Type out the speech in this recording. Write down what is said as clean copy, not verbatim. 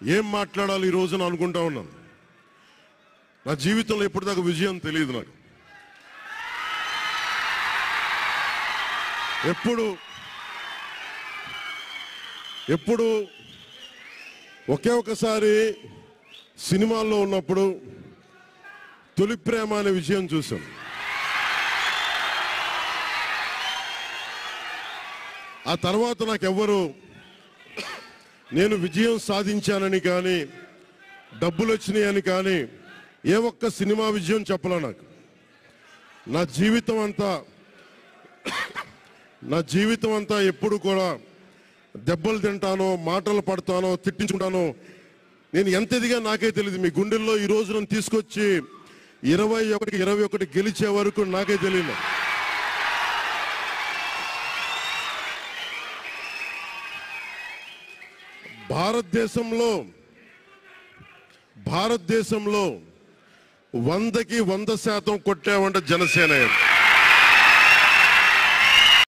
ఏం మాట్లాడాలి ఈ రోజున అనుకుంటా ఉన్నాను. నా జీవితంలో ఎప్పటిదాకా విజయం తెలియదు నాకు. ఎప్పుడు ఒకే ఒకసారి సినిమాల్లో ఉన్నప్పుడు తొలి ప్రేమ అనే విజయం చూశాను. ఆ తర్వాత నాకెవ్వరు నేను విజయం సాధించానని కానీ డబ్బులు వచ్చినాయని కానీ ఏ ఒక్క సినిమా విజయం చెప్పలే నాకు. నా జీవితం అంతా ఎప్పుడు కూడా దెబ్బలు తింటానో, మాటలు పడతానో, తిట్టించుకుంటానో. నేను ఎంత ఎదిగా నాకే తెలియదు. మీ గుండెల్లో ఈ రోజు నన్ను తీసుకొచ్చి 21 గెలిచే వరకు నాకే తెలియదు. భారతదేశంలో 100% కొట్టామంటే జనసేన.